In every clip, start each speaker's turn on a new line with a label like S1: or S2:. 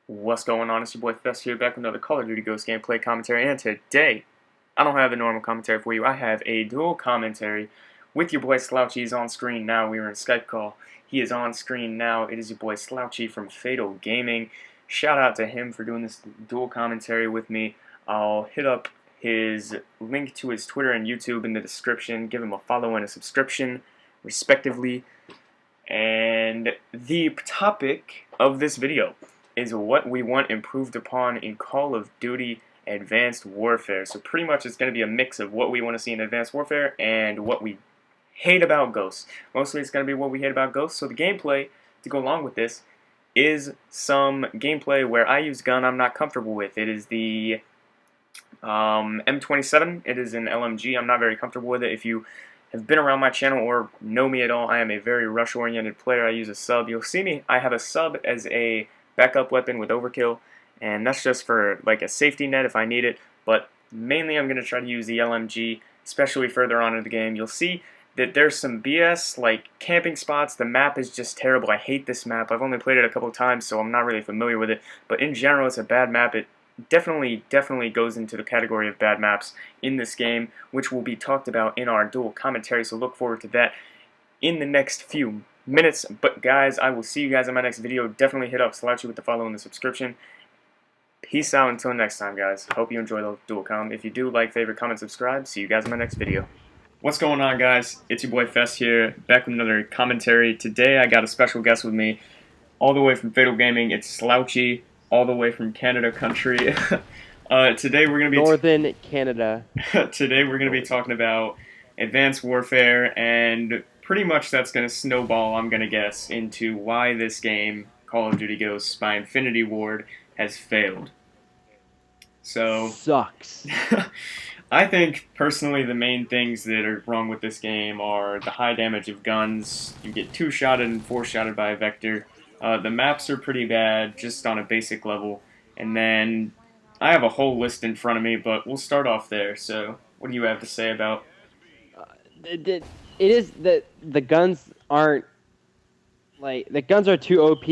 S1: What's going on? It's your boy Fest here, back with another Call of Duty Ghost gameplay commentary, and today, I don't have a normal commentary for you. I have a dual commentary with your boy Slouchy. He's on screen now. We were in Skype call. He is on screen now. It is your boy Slouchy from Fatal Gaming. Shout out to him for doing this dual commentary with me. I'll hit up his link to his Twitter and YouTube in the description. Give him a follow and a subscription, respectively. And the topic of this video is what we want improved upon in Call of Duty Advanced Warfare. So pretty much it's going to be a mix of what we want to see in Advanced Warfare and what we hate about Ghosts. Mostly it's going to be what we hate about Ghosts. So the gameplay to go along with this is some gameplay where I use gun I'm not comfortable with. It is the M27. It is an LMG. I'm not very comfortable with it. If you have been around my channel or know me at all, I am a very rush-oriented player. I use a sub. You'll see me. I have a sub as a backup weapon with overkill, and that's just for like a safety net if I need it, but mainly I'm going to try to use the LMG, especially further on in the game. You'll see that there's some BS, like camping spots. The map is just terrible. I hate this map. I've only played it a couple times, so I'm not really familiar with it, but in general it's a bad map. It definitely goes into the category of bad maps in this game, which will be talked about in our dual commentary, so look forward to that in the next few minutes. But guys, I will see you guys in my next video. Definitely hit up Slouchy with the follow and the subscription. Peace out until next time, guys. Hope you enjoy the dual com. If you do, like, favorite, comment, subscribe. See you guys in my next video. What's going on, guys? It's your boy Fest here, back with another commentary. Today I got a special guest with me, all the way from Fatal Gaming. It's Slouchy, all the way from Canada country. Today we're gonna be
S2: Northern Canada.
S1: Today we're gonna be talking about Advanced Warfare, and pretty much that's going to snowball, I'm going to guess, into why this game, Call of Duty Ghosts by Infinity Ward, has failed. So,
S2: sucks.
S1: I think, personally, the main things that are wrong with this game are the high damage of guns. You get 2-shotted and 4-shotted by a Vector. The maps are pretty bad, just on a basic level. And then, I have a whole list in front of me, but we'll start off there. So, what do you have to say about
S2: It is that the guns aren't, like, the guns are too OP,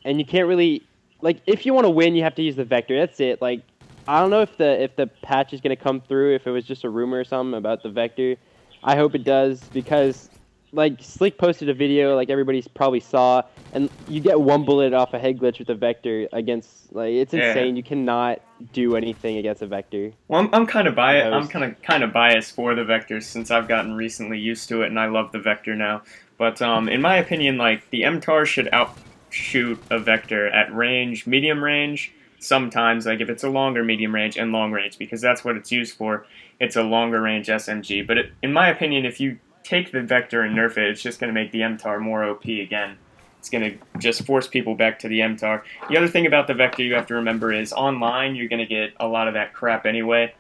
S2: and you can't really, like, if you want to win, you have to use the Vector. That's it. Like, I don't know if the patch is gonna come through, if it was just a rumor or something about the Vector. I hope it does, because like Slick posted a video, like everybody probably saw, and you get one bullet off a head glitch with a Vector against, like, it's insane. You cannot do anything against a Vector.
S1: Well, I'm kind of biased. I'm kind of biased for the Vector since I've gotten recently used to it, and I love the Vector now. But in my opinion, like, the MTAR should outshoot a Vector at range, medium range. Sometimes, like if it's a longer medium range and long range, because that's what it's used for. It's a longer range SMG. But in my opinion, if you take the Vector and nerf it, it's just going to make the MTAR more OP again. It's going to just force people back to the MTAR. The other thing about the Vector you have to remember is online you're going to get a lot of that crap anyway.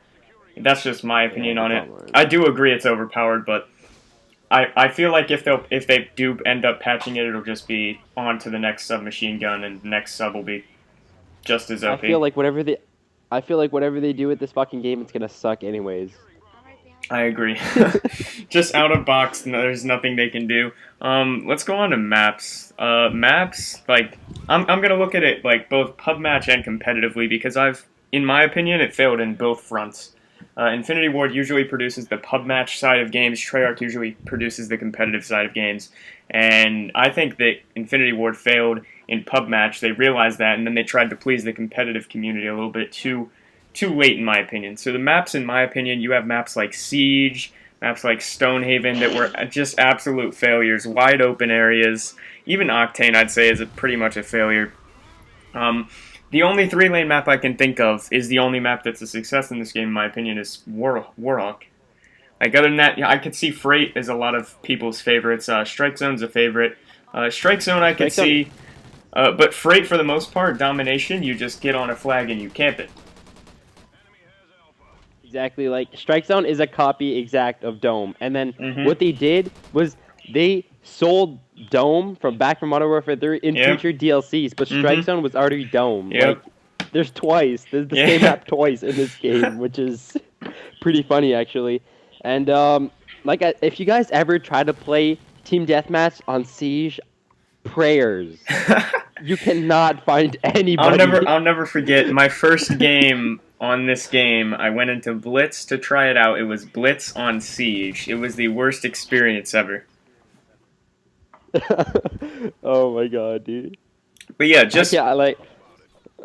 S1: That's just my opinion on it. I do agree it's overpowered, but I feel like if they do end up patching it, it'll just be on to the next submachine gun, and the next sub will be just as OP.
S2: I feel like whatever they do with this fucking game, it's gonna suck anyways.
S1: I agree. Just out of box, there's nothing they can do. Let's go on to maps. Maps, like, I'm gonna look at it like both pub match and competitively, because in my opinion, it failed in both fronts. Infinity Ward usually produces the pub match side of games. Treyarch usually produces the competitive side of games. And I think that Infinity Ward failed in pub match. They realized that, and then they tried to please the competitive community a little bit too late, in my opinion. So the maps, in my opinion, you have maps like Siege, maps like Stonehaven that were just absolute failures, wide open areas. Even Octane, I'd say, is pretty much a failure. The only 3-lane map I can think of is the only map that's a success in this game, in my opinion, is Warhawk. Like, other than that, I could see Freight as a lot of people's favorites. Strike Zone's a favorite. Strike Zone I could see, but Freight, for the most part, Domination, you just get on a flag and you camp it.
S2: Exactly, like, Strike Zone is a copy exact of Dome, and then what they did was they sold Dome from Modern Warfare 3 in future DLCs, but Strike Zone was already Dome. Like, there's the same map twice in this game, which is pretty funny, actually. And like, if you guys ever try to play Team Deathmatch on Siege, prayers. You cannot find anybody.
S1: I'll never forget my first game on this game. I went into Blitz to try it out. It was Blitz on Siege. It was the worst experience ever.
S2: Oh my god, dude.
S1: But yeah, just
S2: Yeah, I like.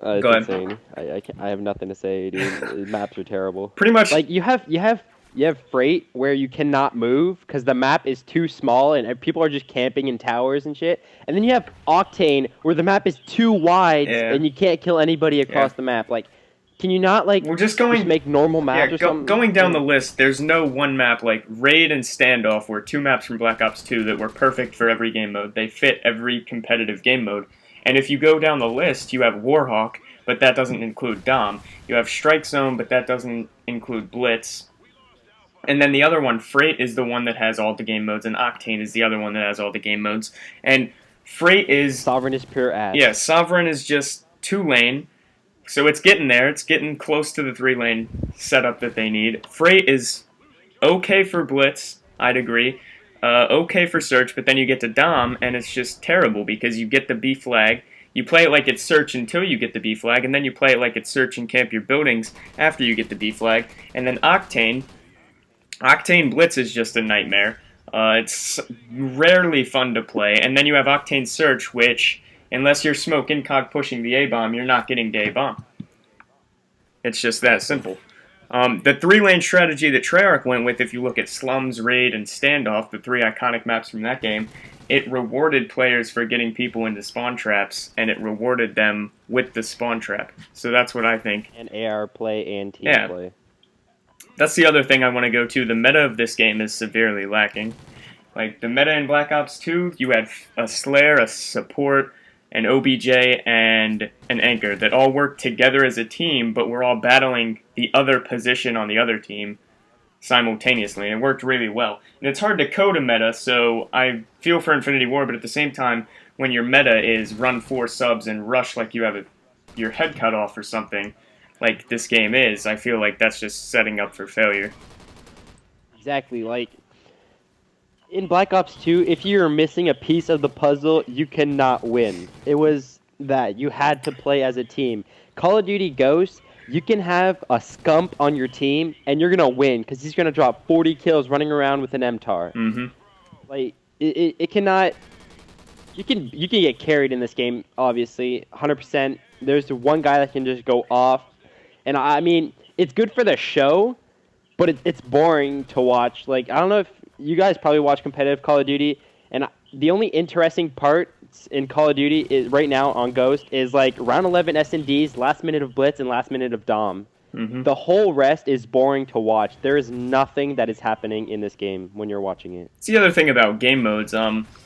S2: It's
S1: Go ahead.
S2: insane. I have nothing to say, dude. The maps are terrible.
S1: pretty much.
S2: Like you have freight where you cannot move because the map is too small and people are just camping in towers and shit. And then you have Octane where the map is too wide
S1: Yeah.
S2: and you can't kill anybody across the map. Like, can you not like
S1: We're just going.
S2: make normal maps or something?
S1: Going down the list, there's no one map like Raid and Standoff were two maps from Black Ops 2 that were perfect for every game mode. They fit every competitive game mode. And if you go down the list, you have Warhawk, but that doesn't include Dom. You have Strike Zone, but that doesn't include Blitz. And then the other one, Freight, is the one that has all the game modes, and Octane is the other one that has all the game modes. And Freight is...
S2: Sovereign is pure ass.
S1: Yeah, Sovereign is just 2-lane, so it's getting there. It's getting close to the 3-lane setup that they need. Freight is okay for Blitz, I'd agree. Okay for Search, but then you get to Dom, and it's just terrible because you get the B flag. You play it like it's Search until you get the B flag, and then you play it like it's Search and camp your buildings after you get the B flag. And then Octane Blitz is just a nightmare. It's rarely fun to play. And then you have Octane Search, which, unless you're Smoke Incog pushing the A-bomb, you're not getting the A-bomb. It's just that simple. The 3-lane strategy that Treyarch went with, if you look at Slums, Raid, and Standoff, the 3 iconic maps from that game, it rewarded players for getting people into spawn traps, and it rewarded them with the spawn trap. So that's what I think.
S2: And AR play and team play.
S1: That's the other thing I want to go to. The meta of this game is severely lacking. Like, the meta in Black Ops 2, you had a Slayer, a support, an OBJ, and an anchor that all worked together as a team, but were all battling the other position on the other team simultaneously, and it worked really well. And it's hard to code a meta, so I feel for Infinity Ward, but at the same time, when your meta is run 4 subs and rush like you have your head cut off or something, like this game is, I feel like that's just setting up for failure.
S2: Exactly, like, in Black Ops 2, if you're missing a piece of the puzzle, you cannot win. It was that. You had to play as a team. Call of Duty Ghosts, you can have a scump on your team, and you're going to win, because he's going to drop 40 kills running around with an MTAR.
S1: Mm-hmm.
S2: Like, it cannot... You can get carried in this game, obviously, 100%. There's one guy that can just go off. And, I mean, it's good for the show, but it's boring to watch. Like, I don't know if... You guys probably watch competitive Call of Duty, and the only interesting part in Call of Duty is right now on Ghost is like round 11 S&Ds, last minute of Blitz, and last minute of Dom.
S1: Mm-hmm.
S2: The whole rest is boring to watch. There is nothing that is happening in this game when you're watching it.
S1: It's the other thing about game modes.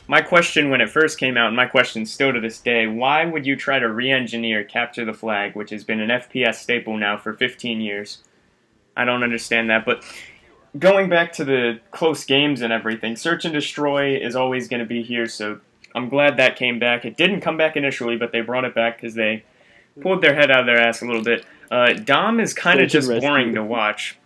S1: My question when it first came out, and my question still to this day, why would you try to re-engineer Capture the Flag, which has been an FPS staple now for 15 years? I don't understand that, but... Going back to the close games and everything, Search and Destroy is always going to be here, so I'm glad that came back. It didn't come back initially, but they brought it back because they pulled their head out of their ass a little bit. Dom is kind of just boring to watch.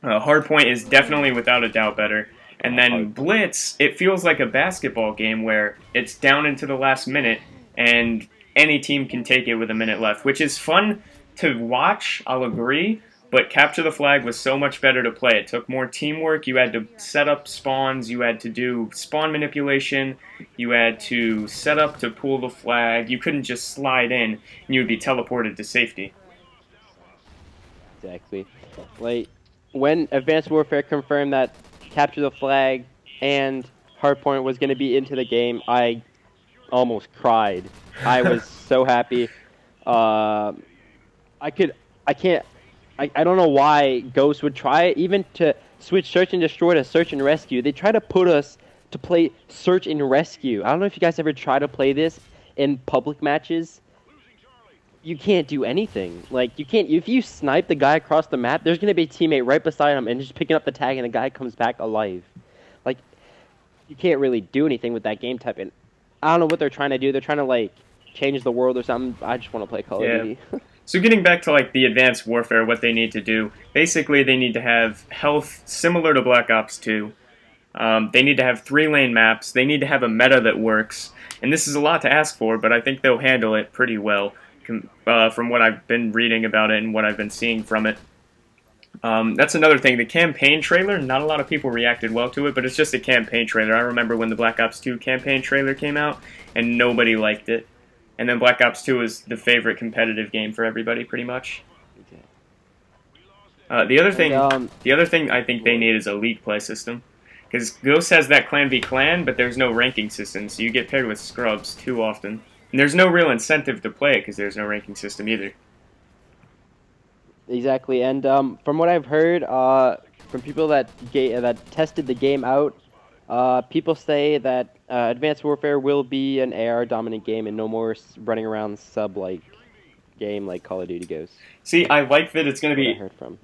S1: Hardpoint is definitely without a doubt better. And then Blitz, it feels like a basketball game where it's down into the last minute, and any team can take it with a minute left, which is fun to watch, I'll agree. But Capture the Flag was so much better to play. It took more teamwork. You had to set up spawns. You had to do spawn manipulation. You had to set up to pull the flag. You couldn't just slide in and you would be teleported to safety.
S2: Exactly. Like, when Advanced Warfare confirmed that Capture the Flag and Hardpoint was going to be into the game, I almost cried. I was so happy. I don't know why Ghost would try it, even to switch Search and Destroy to Search and Rescue. They try to put us to play Search and Rescue. I don't know if you guys ever try to play this in public matches. You can't do anything. Like, you can't... If you snipe the guy across the map, there's going to be a teammate right beside him and just picking up the tag, and the guy comes back alive. Like, you can't really do anything with that game type. And I don't know what they're trying to do. They're trying to, like, change the world or something. I just want to play Call of Duty.
S1: So getting back to like the Advanced Warfare, what they need to do, basically they need to have health similar to Black Ops 2. They need to have 3-lane maps. They need to have a meta that works. And this is a lot to ask for, but I think they'll handle it pretty well from what I've been reading about it and what I've been seeing from it. That's another thing. The campaign trailer, not a lot of people reacted well to it, but it's just a campaign trailer. I remember when the Black Ops 2 campaign trailer came out, and nobody liked it. And then Black Ops 2 is the favorite competitive game for everybody, pretty much. The other thing I think they need is a league play system. Because Ghost has that clan v clan, but there's no ranking system, so you get paired with scrubs too often. And there's no real incentive to play it because there's no ranking system either.
S2: Exactly, and from what I've heard, from people that tested the game out, people say that Advanced Warfare will be an AR dominant game and no more running around sub-like game like Call of Duty Ghosts.
S1: See, I like that it's going to be
S2: I heard from.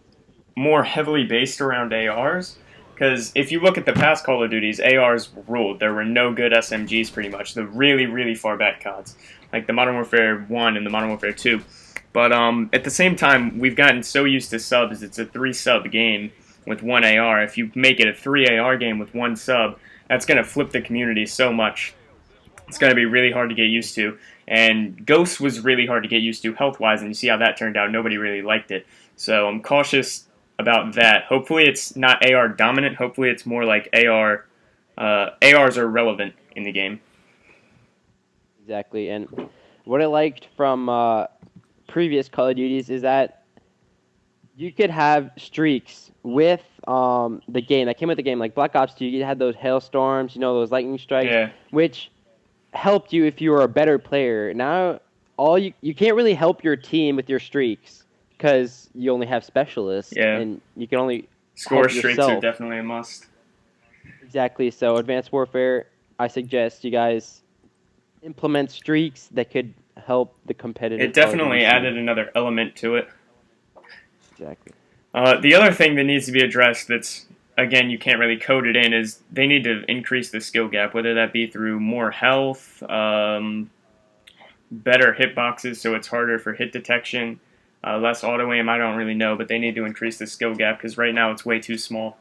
S1: more heavily based around ARs. Because if you look at the past Call of Duties, ARs ruled. There were no good SMGs, pretty much. The really, really far back CODs, like the Modern Warfare 1 and the Modern Warfare 2. But at the same time, we've gotten so used to subs. It's a 3-sub game with 1 AR. If you make it a 3 AR game with 1 sub, that's going to flip the community so much. It's going to be really hard to get used to. And Ghost was really hard to get used to health-wise, and you see how that turned out. Nobody really liked it. So I'm cautious about that. Hopefully it's not AR dominant. Hopefully it's more like AR. ARs are relevant in the game.
S2: Exactly, and what I liked from previous Call of Duties is that you could have streaks with the game that came with the game, like Black Ops 2. You had those hailstorms, those lightning strikes, which helped you if you were a better player. Now, you can't really help your team with your streaks because you only have specialists, and you can only
S1: score streaks are definitely a must.
S2: Exactly. So, Advanced Warfare, I suggest you guys implement streaks that could help the competitive.
S1: It definitely added another element to it.
S2: Exactly.
S1: The other thing that needs to be addressed that's, again, you can't really code it in, is they need to increase the skill gap, whether that be through more health, better hitboxes so it's harder for hit detection, less auto-aim, I don't really know, but they need to increase the skill gap because right now it's way too small.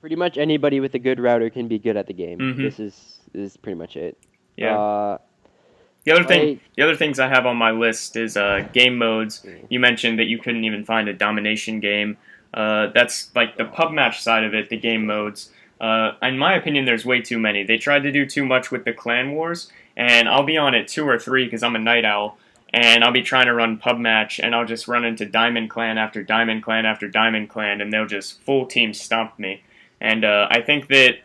S2: Pretty much anybody with a good router can be good at the game.
S1: Mm-hmm.
S2: This is pretty much it.
S1: Yeah. The other things I have on my list is game modes. You mentioned that you couldn't even find a domination game. That's like the pub match side of it, the game modes. In my opinion, there's way too many. They tried to do too much with the clan wars, and I'll be on it 2 or 3 because I'm a night owl, and I'll be trying to run pub match, and I'll just run into diamond clan after diamond clan after diamond clan, and they'll just full team stomp me. And I think that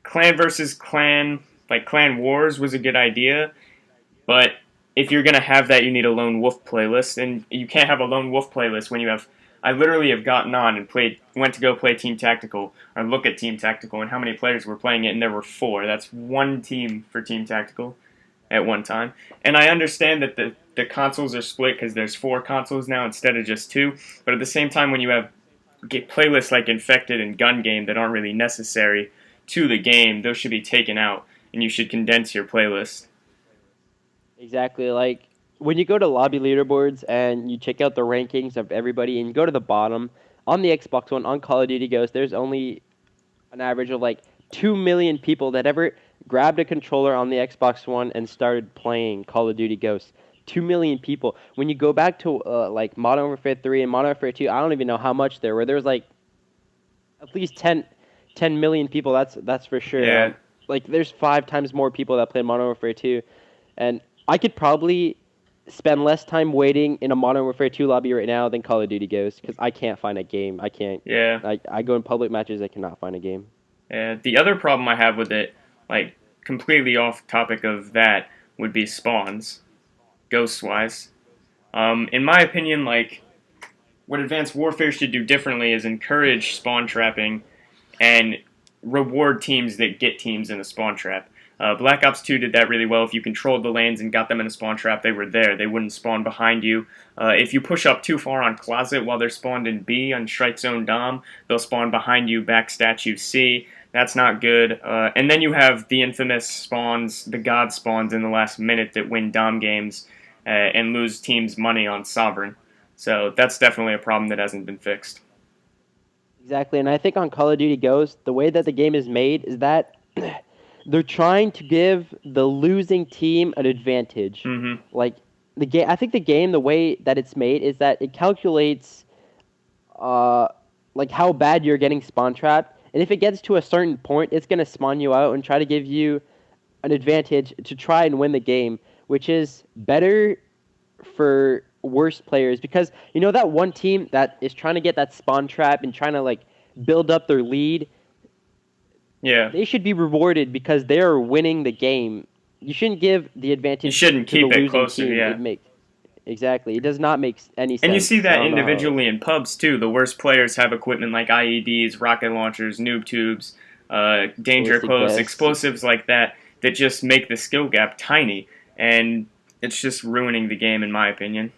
S1: clan versus clan, like clan wars, was a good idea. But if you're going to have that, you need a lone wolf playlist, and you can't have a lone wolf playlist when you have... I literally have gotten on and went to go play Team Tactical, or look at Team Tactical, and how many players were playing it, and there were 4. That's 1 team for Team Tactical at one time. And I understand that the consoles are split because there's 4 consoles now instead of just 2, but at the same time, when you have playlists like Infected and Gun Game that aren't really necessary to the game, those should be taken out, and you should condense your playlist.
S2: Exactly. Like when you go to lobby leaderboards and you check out the rankings of everybody and you go to the bottom, on the Xbox One, on Call of Duty Ghosts, there's only an average of like 2 million people that ever grabbed a controller on the Xbox One and started playing Call of Duty Ghosts. 2 million people. When you go back to like Modern Warfare 3 and Modern Warfare 2, I don't even know how much there were. There was like at least 10 million people. That's for sure.
S1: Yeah.
S2: Like there's 5 times more people that play Modern Warfare 2, and I could probably spend less time waiting in a Modern Warfare 2 lobby right now than Call of Duty Ghosts because I can't find a game. I can't.
S1: Yeah.
S2: I go in public matches, I cannot find a game.
S1: Yeah. The other problem I have with it, like completely off topic of that, would be spawns, Ghosts-wise. In my opinion, like what Advanced Warfare should do differently is encourage spawn trapping and reward teams that get teams in a spawn trap. Black Ops 2 did that really well. If you controlled the lanes and got them in a spawn trap, they were there. They wouldn't spawn behind you. If you push up too far on Closet while they're spawned in B on Strike Zone Dom, they'll spawn behind you, back statue C. That's not good. And then you have the infamous spawns, the God spawns in the last minute that win Dom games and lose teams money on Sovereign. So that's definitely a problem that hasn't been fixed.
S2: Exactly, and I think on Call of Duty Ghosts, the way that the game is made is that they're trying to give the losing team an advantage.
S1: Mm-hmm.
S2: Like the game, I think the game, the way that it's made is that it calculates, uh, like how bad you're getting spawn trapped, and if it gets to a certain point, it's gonna spawn you out and try to give you an advantage to try and win the game, which is better for worse players because you know that one team that is trying to get that spawn trap and trying to like build up their lead,
S1: Yeah.
S2: they should be rewarded because they are winning the game. You shouldn't give the
S1: You
S2: advantage
S1: shouldn't
S2: to the
S1: keep it
S2: losing
S1: closer,
S2: team.
S1: yeah.
S2: It makes exactly. It does not make any
S1: And you
S2: sense.
S1: see
S2: I
S1: that
S2: don't know how.
S1: individually in pubs too. The worst players have equipment like IEDs, rocket launchers, noob tubes, danger
S2: Ballistic
S1: close,
S2: vests.
S1: explosives like that that just make the skill gap tiny, and it's just ruining the game in my opinion.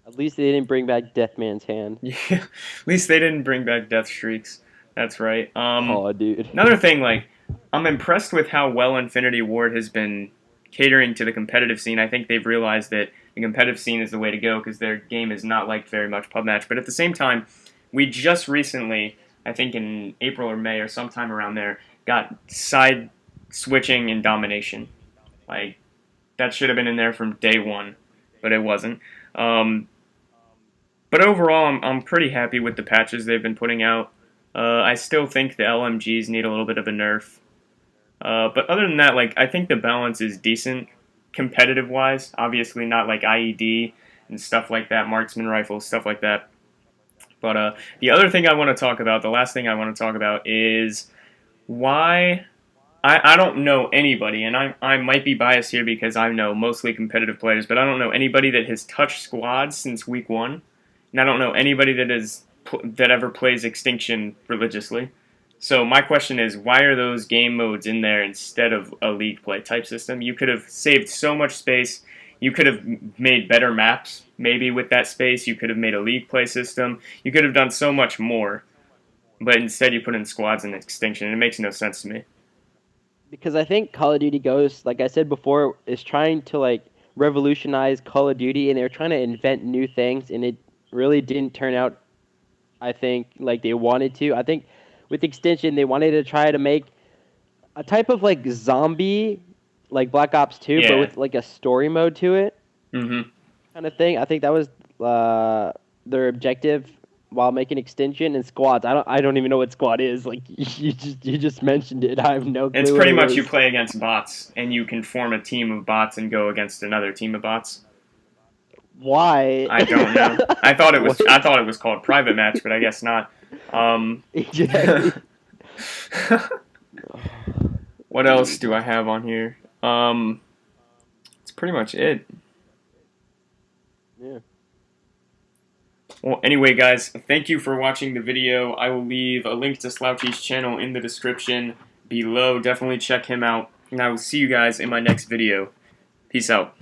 S2: At least they didn't bring back Deathman's hand.
S1: Yeah, at least they didn't bring back death streaks. That's right.
S2: Oh, dude.
S1: Another thing, like, I'm impressed with how well Infinity Ward has been catering to the competitive scene. I think they've realized that the competitive scene is the way to go because their game is not liked very much pub match. But at the same time, we just recently, I think in April or May or sometime around there, got side switching and domination. Like, that should have been in there from day one, but it wasn't. Um, but overall, I'm pretty happy with the patches they've been putting out. I still think the LMGs need a little bit of a nerf. But other than that, like I think the balance is decent, competitive wise. Obviously, not like IED and stuff like that, marksman rifles, stuff like that. But the other thing I want to talk about, the last thing I want to talk about is why I don't know anybody, and I might be biased here because I know mostly competitive players, but I don't know anybody that has touched squads since week one, and I don't know anybody that ever plays Extinction religiously. So my question is, why are those game modes in there instead of a league play type system? You could have saved so much space. You could have made better maps, maybe with that space. You could have made a league play system. You could have done so much more, but instead you put in squads and Extinction. It makes no sense to me.
S2: Because I think Call of Duty Ghosts, like I said before, is trying to like revolutionize Call of Duty, and they're trying to invent new things, and it really didn't turn out. I think like they wanted to. I think with Extinction, they wanted to try to make a type of like zombie, like Black Ops 2, but
S1: Yeah.
S2: with like a story mode to it,
S1: Mm-hmm.
S2: kind of thing. I think that was their objective while making Extinction and squads. I don't even know what squad is. Like you just mentioned it. I have no clue.
S1: It's
S2: what
S1: pretty
S2: it
S1: much you
S2: is.
S1: play against bots, and you can form a team of bots and go against another team of bots.
S2: Why?
S1: I don't know.
S2: What?
S1: I thought it was called private match, but I guess not.
S2: Exactly.
S1: What else do I have on here? It's pretty much it.
S2: Yeah.
S1: Well, anyway, guys, thank you for watching the video. I will leave a link to Slouchy's channel in the description below. Definitely check him out, and I will see you guys in my next video. Peace out.